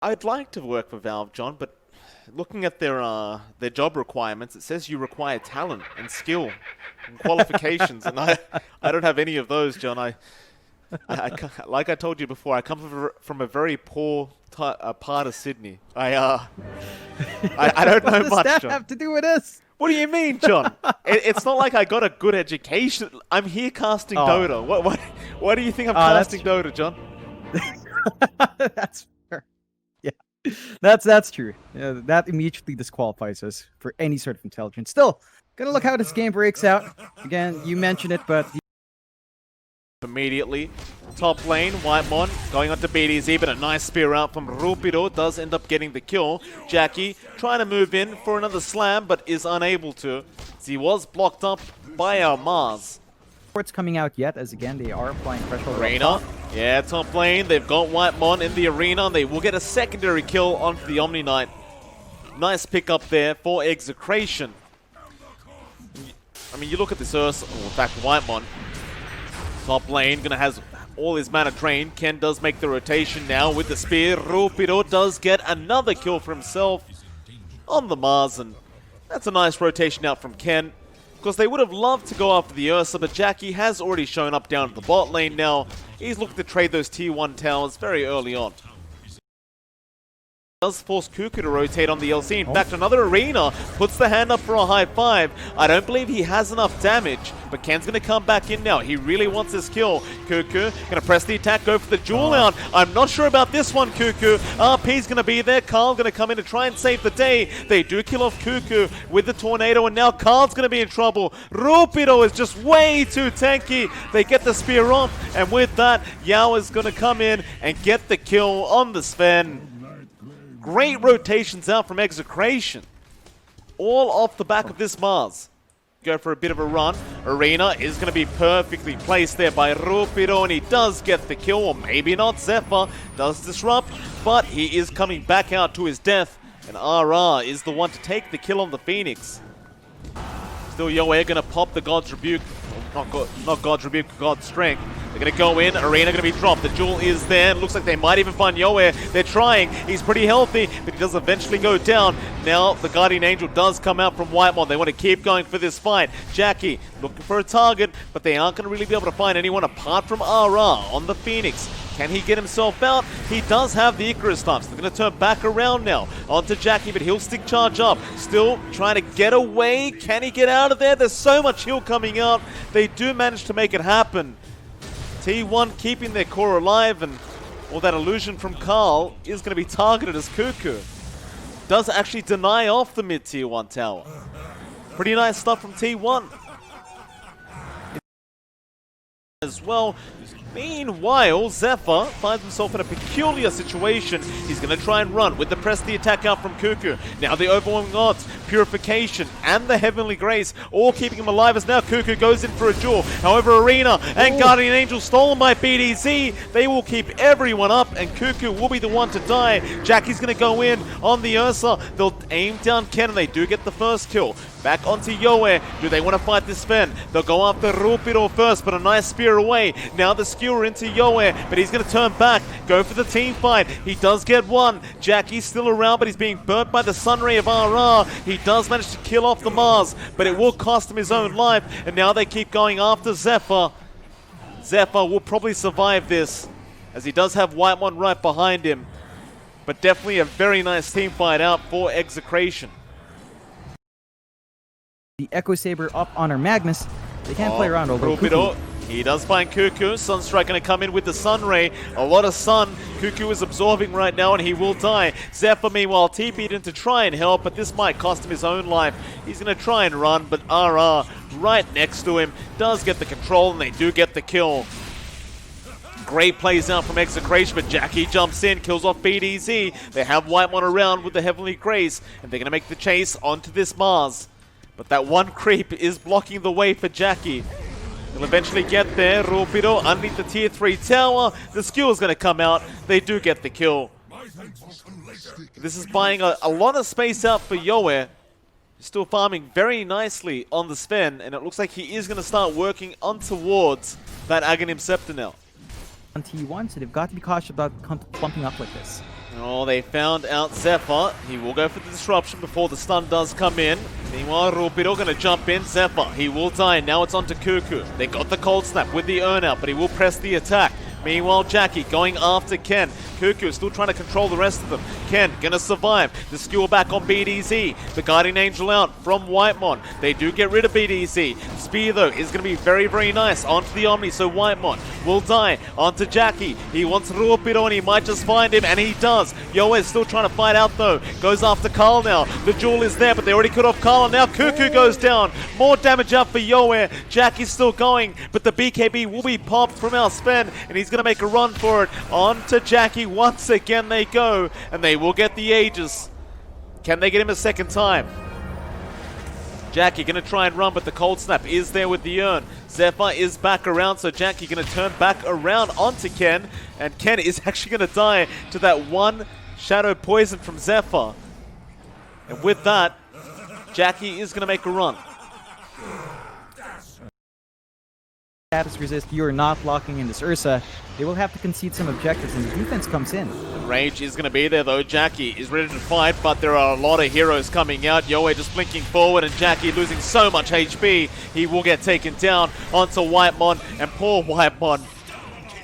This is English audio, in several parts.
I'd like to work for Valve, John, but looking at their job requirements, it says you require talent and skill and qualifications, and I don't have any of those, John. Like I told you before, I come from a very poor part of Sydney. I don't know much, What does that John. have to do with us? What do you mean, John? It's not like I got a good education. I'm here casting Dota. Why do you think I'm casting Dota, John? That's fair. Yeah, that's true. That immediately disqualifies us for any sort of intelligence. Still, gonna look how this game breaks out. Again, you mentioned it, but immediately, top lane, Whitemon going on to BDZ, but a nice spear out from Rupido does end up getting the kill. Jackie trying to move in for another slam, but is unable to, as he was blocked up by our Mars. Reports coming out yet, as again they are applying pressure. Arena, yeah, top lane, they've got Whitemon in the arena, and they will get a secondary kill onto the Omni Knight. Nice pick up there for Execration. I mean, you look at this Ursa, in fact, Whitemon. Top lane, gonna has all his mana drained. Ken does make the rotation now with the spear. Rupido does get another kill for himself on the Mars, and that's a nice rotation out from Ken. Because they would have loved to go after the Ursa, but Jackie has already shown up down at the bot lane now. He's looking to trade those tier 1 towers very early on. Does force Cuckoo to rotate on the LC. In fact, another Arena puts the hand up for a high five. I don't believe he has enough damage, but Ken's going to come back in now. He really wants this kill. Cuckoo going to press the attack, go for the duel out. I'm not sure about this one, Cuckoo. RP's going to be there. Carl going to come in to try and save the day. They do kill off Cuckoo with the tornado, and now Carl's going to be in trouble. Rupido is just way too tanky. They get the spear off, and with that, Yao is going to come in and get the kill on the Sven. Great rotations out from Execration. All off the back of this Mars. Go for a bit of a run. Arena is going to be perfectly placed there by Rupido, and he does get the kill, or maybe not. Zephyr does disrupt, but he is coming back out to his death, and RR is the one to take the kill on the Phoenix. Still, Yoe going to pop the God's Rebuke. Not God's Rebuke, God's Strength. They're going to go in. Arena going to be dropped. The jewel is there. Looks like they might even find Yoe. They're trying. He's pretty healthy, but he does eventually go down. Now the Guardian Angel does come out from Whitemon. They want to keep going for this fight. Jackie looking for a target, but they aren't going to really be able to find anyone apart from RR on the Phoenix. Can he get himself out? He does have the Icarus Stomps. They're going to turn back around now onto Jackie, but he'll stick charge up. Still trying to get away. Can he get out of there? There's so much heal coming out. They do manage to make it happen. T1 keeping their core alive, and all that illusion from Carl is going to be targeted as Cuckoo. Does actually deny off the mid tier 1 tower. Pretty nice stuff from T1. As well. Meanwhile, Zephyr finds himself in a peculiar situation. He's going to try and run with the press the attack out from Cuckoo. Now the overwhelming odds, Purification, and the Heavenly Grace all keeping him alive as now Cuckoo goes in for a duel. However, Arena and Guardian Angel stolen by BDZ. They will keep everyone up, and Cuckoo will be the one to die. Jackie's going to go in on the Ursa. They'll aim down Ken, and they do get the first kill. Back onto Yoe. Do they want to fight this Sven? They'll go after Rupido first, but a nice spear away. Now the skewer into Yoe, but he's going to turn back, go for the team fight. He does get one. Jackie's still around, but he's being burnt by the Sunray of RR. He does manage to kill off the Mars, but it will cost him his own life, and now they keep going after Zephyr. Zephyr will probably survive this, as he does have Whitemon right behind him, but definitely a very nice team fight out for Execration. the Echo Saber up on our Magnus. They can't play around, although Cuckoo. He does find Cuckoo. Sunstrike going to come in with the Sunray. A lot of sun. Cuckoo is absorbing right now, and he will die. Zephyr, meanwhile, TP'd in to try and help, but this might cost him his own life. He's going to try and run, but RR right next to him does get the control, and they do get the kill. Great plays out from Execration, but Jackie jumps in, kills off BDZ. They have Whitemon around with the Heavenly Grace, and they're going to make the chase onto this Mars. But that one creep is blocking the way for Jackie. They'll eventually get there. Rupido underneath the tier 3 tower. The skill is going to come out. They do get the kill. This is buying a lot of space out for Yoe. Still farming very nicely on the Sven, and it looks like he is going to start working on towards that Aghanim Scepter now. On T1, so they've got to be cautious about clumping up like this. Oh, they found out Zephyr. He will go for the disruption before the stun does come in. Meanwhile, Rubido going to jump in. Zephyr, he will die. Now it's on to Cuckoo. They got the cold snap with the earn out, but he will press the attack. Meanwhile, Jackie going after Ken. Cuckoo still trying to control the rest of them. Ken gonna survive. The skewer back on BDZ. The Guardian Angel out from Whitemon. They do get rid of BDZ. Spear though is gonna be very, very nice. Onto the Omni, so Whitemon will die. Onto Jackie. He wants Ruopido and he might just find him, and he does. Yoe is still trying to fight out though. Goes after Carl now. The jewel is there, but they already cut off Carl, and now Cuckoo goes down. More damage out for Yoe. Jackie's still going, but the BKB will be popped from our Sven, and he's gonna make a run for it. On to Jackie. Once again they go, and they will get the Aegis. Can they get him a second time? Jackie gonna try and run, but the cold snap is there with the urn. Zephyr is back around, so Jackie gonna turn back around onto Ken, and Ken is actually gonna die to that one shadow poison from Zephyr. And with that, Jackie is gonna make a run. Status resist, you are not locking in this Ursa. They will have to concede some objectives, and the defense comes in. The rage is going to be there though. Jackie is ready to fight, but there are a lot of heroes coming out. Yoe just blinking forward, and Jackie losing so much HP. He will get taken down onto Whitemon, and poor Whitemon.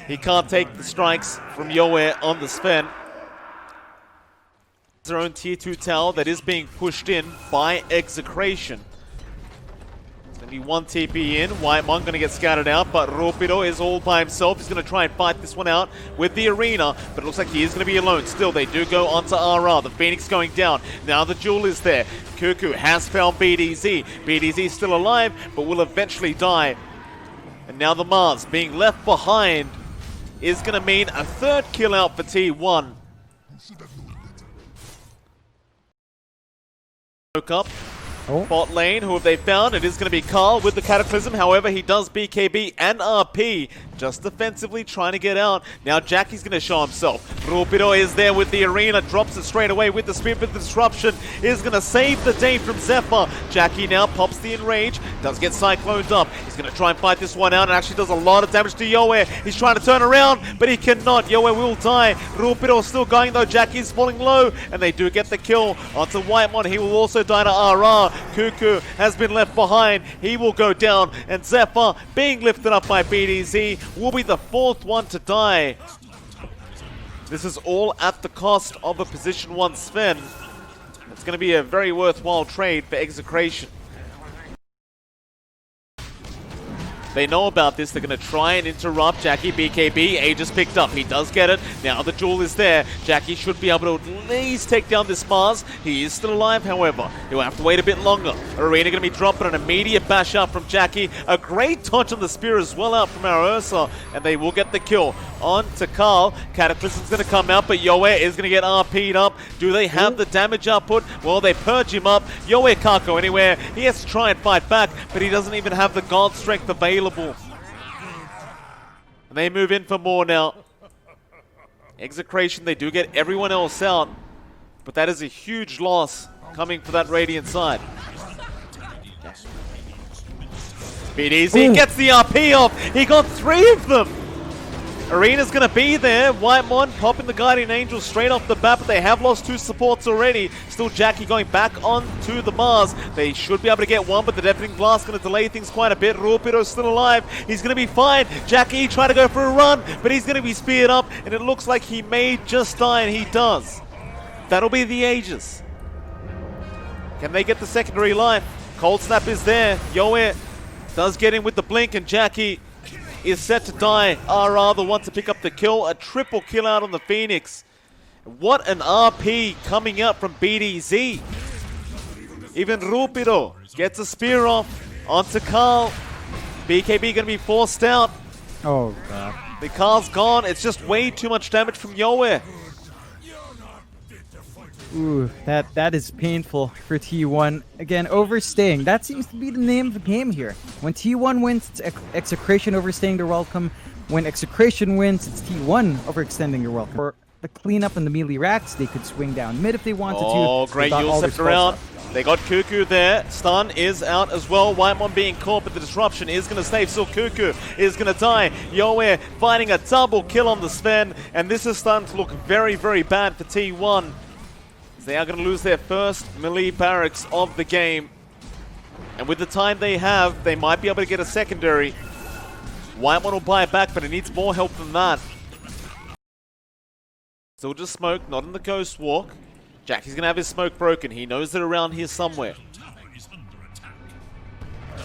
He can't take the strikes from Yoe on the Sven. Their own tier 2 tower that is being pushed in by Execration. Be one TP in. Whitemon going to get scattered out, but Rupido is all by himself. He's going to try and fight this one out with the arena, but it looks like he is going to be alone. Still, they do go onto RR. The Phoenix going down. Now the jewel is there. Cuckoo has found BDZ. BDZ is still alive, but will eventually die. And now the Mars being left behind is going to mean a third kill out for T1. Woke up. Bot lane, who have they found? It is going to be Carl with the Cataclysm. However, he does BKB and RP, just defensively trying to get out. Now Jackie's going to show himself. Rupido is there with the arena, drops it straight away with the Spirit of Disruption. Is going to save the day from Zephyr. Jackie now pops the Enrage, does get cycloned up. He's going to try and fight this one out, and actually does a lot of damage to Yoe. He's trying to turn around, but he cannot. Yoe will die. Rupido is still going though. Jackie's falling low, and they do get the kill onto Whitemon. He will also die to RR. Cuckoo has been left behind. He will go down, and Zephyr, being lifted up by BDZ, will be the fourth one to die. This is all at the cost of a position 1 Sven. It's going to be a very worthwhile trade for Execration. They know about this. They're going to try and interrupt Jackie. BKB, Aegis picked up. He does get it. Now the jewel is there. Jackie should be able to at least take down this Mars. He is still alive, however. He'll have to wait a bit longer. Arena going to be dropping an immediate bash out from Jackie. A great touch on the spear as well out from our Ursa. And they will get the kill. On to Carl. Cataclysm's going to come out, but Yoe is going to get RP'd up. Do they have the damage output? Well, they purge him up. Yoe can't go anywhere. He has to try and fight back, but he doesn't even have the God strength available. And they move in for more now. Execration, they do get everyone else out, but that is a huge loss coming for that Radiant side. BDZ gets the RP off. He got 3 of them. Arena's going to be there. Whitemon popping the Guardian Angel straight off the bat, but they have lost 2 supports already. Still Jackie going back onto the Mars. They should be able to get one, but the Deafening Blast going to delay things quite a bit. Rupido's still alive. He's going to be fine. Jackie trying to go for a run, but he's going to be speared up, and it looks like he may just die, and he does. That'll be the Aegis. Can they get the secondary life? Cold Snap is there. Yoe does get in with the blink, and Jackie is set to die. RR the one to pick up the kill. A triple kill out on the Phoenix. What an RP coming out from BDZ. Even Rupido gets a spear off onto Carl. BKB going to be forced out. Oh, God. The Carl's gone. It's just way too much damage from Yoe. Ooh, that is painful for T1. Again, overstaying. That seems to be the name of the game here. When T1 wins, it's Execration overstaying their welcome. When Execration wins, it's T1 overextending their welcome. For the cleanup and the melee racks, they could swing down mid if they wanted to. Oh, great Yule stepped around. They got Cuckoo there. Stun is out as well. Whitemon being caught, but the disruption is going to save. Still Cuckoo is going to die. Yoe finding a double kill on the Sven, and this is starting to look very, very bad for T1. They are going to lose their first melee barracks of the game. And with the time they have, they might be able to get a secondary. Whitemon will buy it back, but it needs more help than that. Still just smoke, not in the Ghost Walk. Jackie's going to have his smoke broken. He knows they're around here somewhere.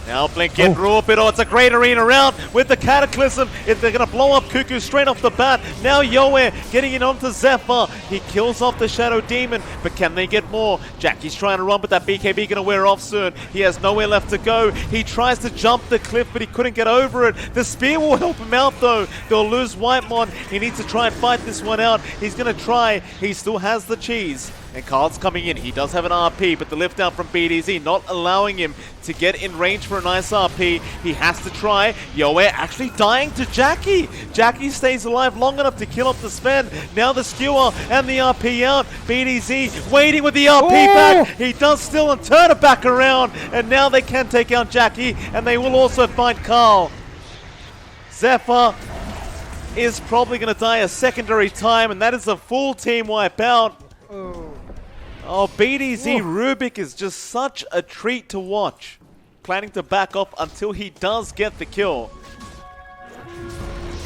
Now Blink in Rupido. It's a great arena round with the Cataclysm. If they're going to blow up Cuckoo straight off the bat. Now Yoe getting in onto Zephyr. He kills off the Shadow Demon, but can they get more? Jackie's trying to run, but that BKB going to wear off soon. He has nowhere left to go. He tries to jump the cliff, but he couldn't get over it. The spear will help him out though. They'll lose Whitemon. He needs to try and fight this one out. He's going to try. He still has the cheese. And Carl's coming in. He does have an RP, but the lift down from BDZ not allowing him to get in range for a nice RP. He has to try. Yoe actually dying to Jackie. Jackie stays alive long enough to kill off the Sven. Now the skewer and the RP out. BDZ waiting with the RP back. He does still and turn it back around. And now they can take out Jackie, and they will also find Carl. Zephyr is probably going to die a secondary time, and that is a full team wipe out. Oh, BDZ Rubik is just such a treat to watch. Planning to back off until he does get the kill.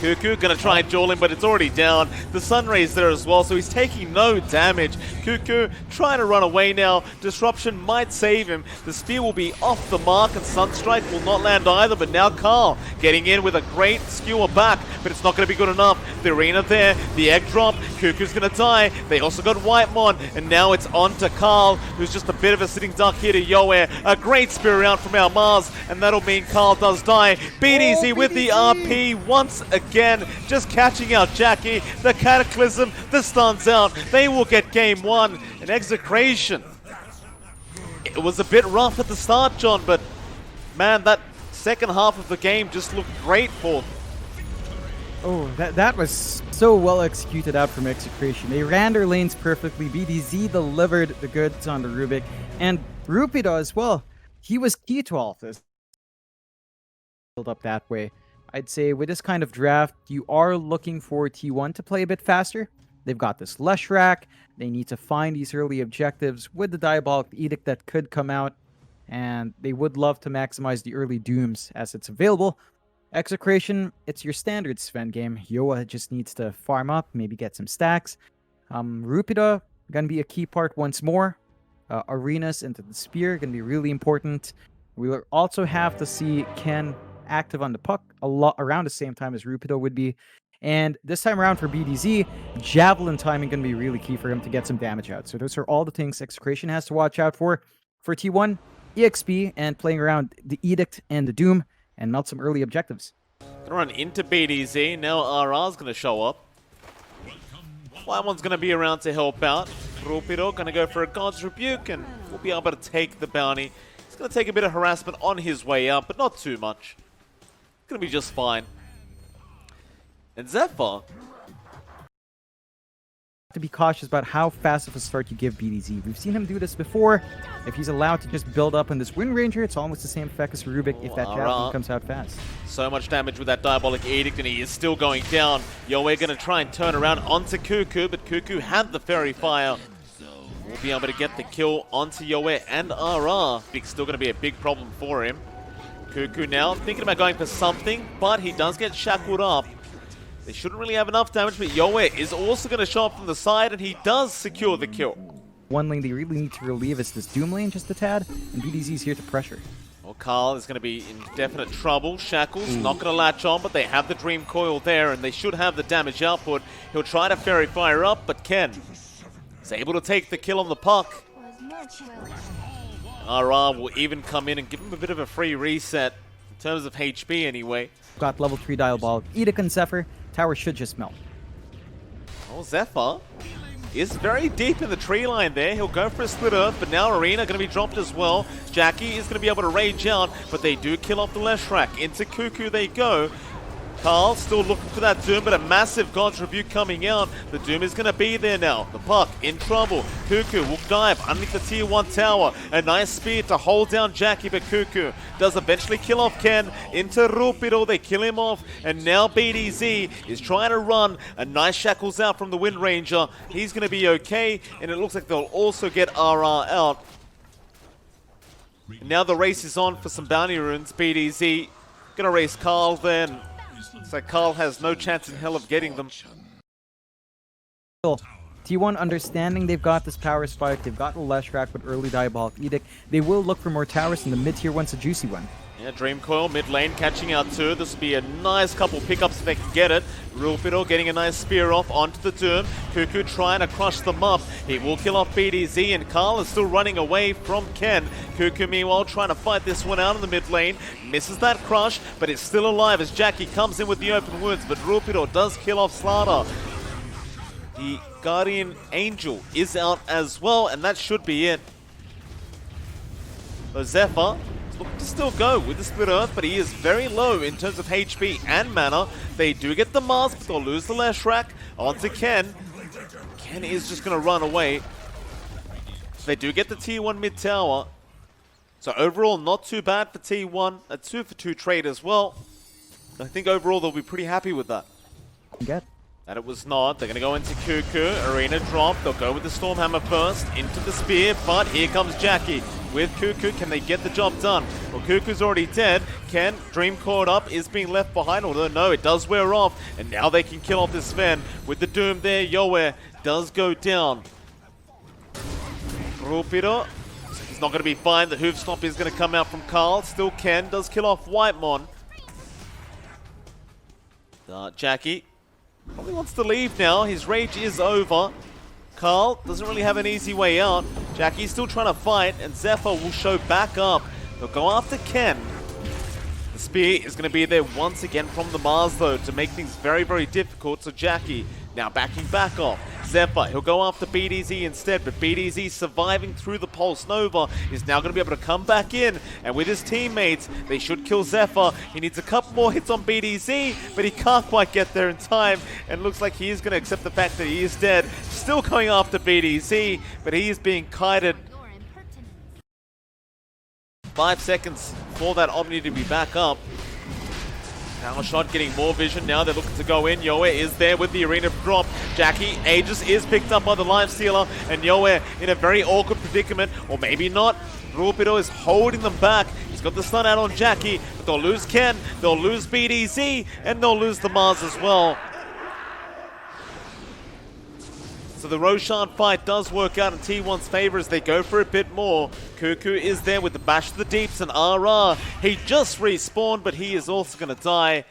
Cuckoo gonna try and duel him, but it's already down. The Sunray's there as well, so he's taking no damage. Cuckoo trying to run away now. Disruption might save him. The spear will be off the mark, and Sunstrike will not land either, but now Carl getting in with a great skewer back, but it's not gonna be good enough. The arena there, the egg drop, Cuckoo's gonna die. They also got Whitemon, and now it's on to Carl, who's just a bit of a sitting duck here to Yoe. A great spear out from our Mars, and that'll mean Carl does die. BDZ with the RP once again, just catching out Jackie. The Cataclysm, the stuns out. They will get game one. An Execration. It was a bit rough at the start, John, but man, that second half of the game just looked great for them. Oh, that was so well executed out from Execration. They ran their lanes perfectly. BDZ delivered the goods on the Rubik. And Rupido as well. He was key to all of this. Build up that way. I'd say with this kind of draft, you are looking for T1 to play a bit faster. They've got this Leshrac. They need to find these early objectives with the Diabolic Edict that could come out. And they would love to maximize the early Dooms as it's available. Execration, it's your standard Sven game. Yoa just needs to farm up, maybe get some stacks. Rupido, gonna be a key part once more. Arenas into the spear, gonna be really important. We will also have to see Ken active on the puck a lot around the same time as Rupido would be. And this time around for BDZ, Javelin timing going to be really key for him to get some damage out. So those are all the things Execration has to watch out for. For T1, EXP and playing around the Edict and the Doom and not some early objectives. Gonna run into BDZ. Now RR's going to show up. Whitemon's going to be around to help out. Rupido going to go for a God's Rebuke and we'll be able to take the bounty. He's going to take a bit of harassment on his way out, but not too much. Gonna be just fine. And Zephyr, to be cautious about how fast of a start you give BDZ. We've seen him do this before. If he's allowed to just build up in this Wind Ranger, it's almost the same effect as Rubik if that Javelin comes out fast. So much damage with that Diabolic Edict, and he is still going down. Yoe gonna try and turn around onto Cuckoo, but Cuckoo had the Fairy Fire. We'll be able to get the kill onto Yoe and RR. Big's still gonna be a big problem for him. Cuckoo now thinking about going for something, but he does get shackled up. They shouldn't really have enough damage, but Yoe is also going to show up from the side, and he does secure the kill. One lane they really need to relieve is this Doom lane just a tad, and BDZ's here to pressure. Well, Carl is going to be in definite trouble. Shackles not going to latch on, but they have the Dream Coil there, and they should have the damage output. He'll try to Fairy Fire up, but Ken is able to take the kill on the puck. RR will even come in and give him a bit of a free reset, in terms of HP anyway. Got level 3 Diabolic Edict and Zephyr. Tower should just melt. Oh, Zephyr is very deep in the tree line there. He'll go for a split earth, but now Arena going to be dropped as well. Jackie is going to be able to rage out, but they do kill off the Leshrac. Into Cuckoo they go. Carl still looking for that Doom, but a massive God's Rebuke coming out. The Doom is going to be there now. The Puck in trouble. Cuckoo will dive underneath the tier 1 tower. A nice spear to hold down Jackie, but Cuckoo does eventually kill off Ken. Into Rupido, they kill him off, and now BDZ is trying to run. A nice shackles out from the Wind Ranger. He's going to be okay, and it looks like they'll also get RR out. And now the race is on for some bounty runes. BDZ gonna race Carl then. So Carl has no chance in hell of getting them. T1 understanding they've got this power spike, they've got the Lash Rack with early Diabolic Edict. They will look for more towers, and the mid tier one's a juicy one. Yeah, Dream Coil mid lane catching out too. This will be a nice couple pickups if they can get it. Rupido getting a nice spear off onto the Doom. Cuckoo trying to crush them up. He will kill off BDZ, and Carl is still running away from Ken. Cuckoo meanwhile trying to fight this one out in the mid lane. Misses that crush, but it's still alive as Jackie comes in with the open wounds, but Rupido does kill off Slaughter. The Guardian Angel is out as well, and that should be it. So Zephyr looking to still go with the Split Earth, but he is very low in terms of HP and mana. They do get the mask, but they'll lose the Lash Rack onto Ken. Ken is just going to run away. They do get the tier 1 mid tower. So overall, not too bad for T1. A 2-for-2 trade as well. I think overall they'll be pretty happy with that. And it was not. They're going to go into Cuckoo. Arena drop. They'll go with the Stormhammer first. Into the spear. But here comes Jackie with Cuckoo. Can they get the job done? Well, Cuckoo's already dead. Ken, Dream caught up, is being left behind. Although, no, it does wear off. And now they can kill off this Sven. With the Doom there, Yoe does go down. Rupido. He's not going to be fine. The Hoof Stomp is going to come out from Carl. Still Ken. Does kill off Whitemon. Jackie probably wants to leave now. His rage is over. Carl doesn't really have an easy way out. Jackie's still trying to fight, and Zephyr will show back up. They'll go after Ken. The spear is going to be there once again from the Mars, though, to make things very, very difficult. So Jackie now backing back off. Zephyr, he'll go after BDZ instead, but BDZ surviving through the Pulse Nova is now going to be able to come back in, and with his teammates, they should kill Zephyr. He needs a couple more hits on BDZ, but he can't quite get there in time, and looks like he is going to accept the fact that he is dead. Still going after BDZ, but he is being kited. 5 seconds for that Omni to be back up. Power shot getting more vision. Now they're looking to go in. Yoe is there with the arena drop. Jackie, Aegis is picked up by the Life Stealer, and Yoe in a very awkward predicament, or maybe not. Rupido is holding them back. He's got the stun out on Jackie, but they'll lose Ken, they'll lose BDZ, and they'll lose the Mars as well. So the Roshan fight does work out in T1's favor as they go for a bit more. Cuckoo is there with the Bash to the Deeps and RR. He just respawned, but he is also going to die.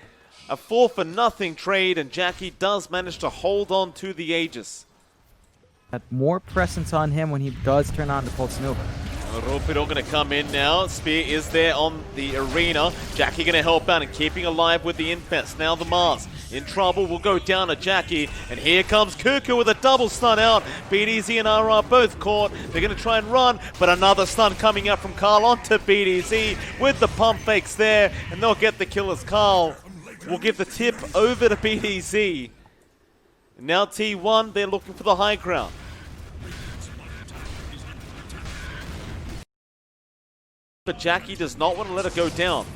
A 4-for-0 trade, and Jackie does manage to hold on to the Aegis. Had more presence on him when he does turn on the Pulse Nova. Rupido going to come in now. Spear is there on the arena. Jackie going to help out and keeping alive with the Infest. Now the Mars in trouble, will go down to Jackie. And here comes Cuckoo with a double stun out. BDZ and RR both caught. They're going to try and run, but another stun coming out from Carl onto BDZ with the pump fakes there. And they'll get the kill as Carl will give the tip over to BDZ. And now T1, they're looking for the high ground. But Jackie does not want to let her go down.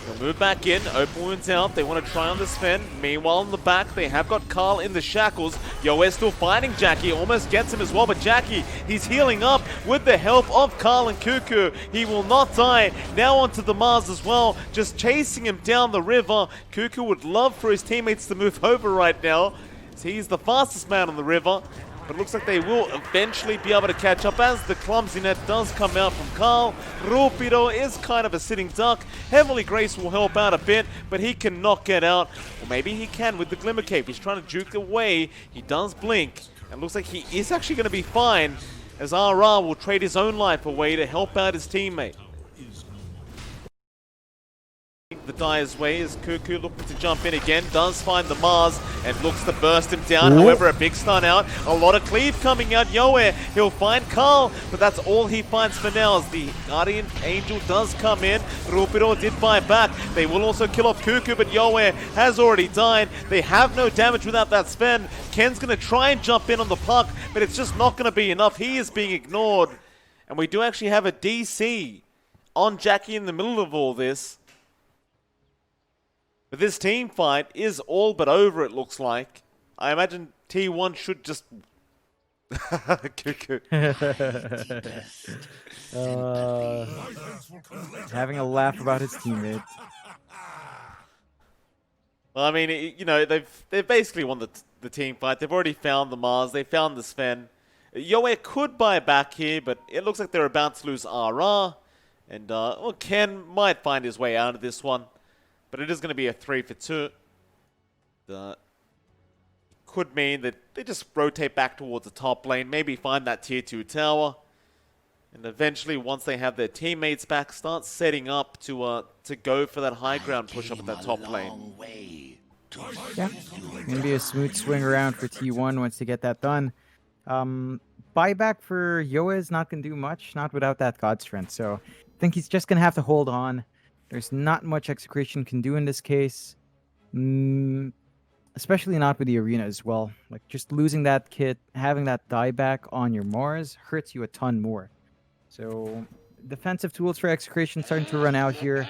They'll move back in, open wounds out. They want to try on the Sven. Meanwhile, in the back, they have got Carl in the shackles. Yoe still fighting Jackie, almost gets him as well. But Jackie, he's healing up with the help of Carl and Cuckoo. He will not die. Now onto the Mars as well, just chasing him down the river. Cuckoo would love for his teammates to move over right now, as he's the fastest man on the river. But it looks like they will eventually be able to catch up as the clumsiness does come out from Carl. Rupido is kind of a sitting duck. Heavenly Grace will help out a bit, but he cannot get out. Or maybe he can with the Glimmer Cape. He's trying to juke away. He does blink. And looks like he is actually going to be fine, as RR will trade his own life away to help out his teammate. the Dire's way as Cuckoo looking to jump in again, does find the Mars and looks to burst him down. Ooh. However, a big stun out, a lot of cleave coming out. Yoe, he'll find Carl, but that's all he finds for now as the Guardian Angel does come in. Rupido did buy back. They will also kill off Cuckoo, but Yoe has already died. They have no damage without that Sven. Ken's going to try and jump in on the puck, but it's just not going to be enough. He is being ignored. And we do actually have a DC on Jackie in the middle of all this. But this team fight is all but over, it looks like. I imagine T1 should just... Cuckoo. Having a laugh about his teammate. Well, I mean, you know, they've basically won the team fight. They've already found the Mars. They found the Sven. Yoe could buy back here, but it looks like they're about to lose RR. And, well, Ken might find his way out of this one. But it is going to be a 3-for-2. Could mean that they just rotate back towards the top lane. Maybe find that tier 2 tower. And eventually, once they have their teammates back, start setting up to go for that high ground push up at that top lane. Yeah, gonna be a smooth swing around for T1 once they get that done. Buyback for Yoa is not gonna do much, not without that God Strength. So I think he's just gonna have to hold on. There's not much Execration can do in this case, especially not with the arena as well. Like just losing that kit, having that dieback on your Mars hurts you a ton more. So defensive tools for Execration starting to run out here.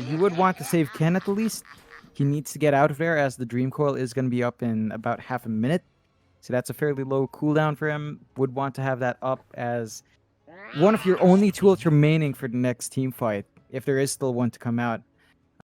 You would want to save Ken at the least. He needs to get out of there as the Dream Coil is going to be up in about half a minute. So that's a fairly low cooldown for him. Would want to have that up as one of your only tools remaining for the next team fight, if there is still one to come out.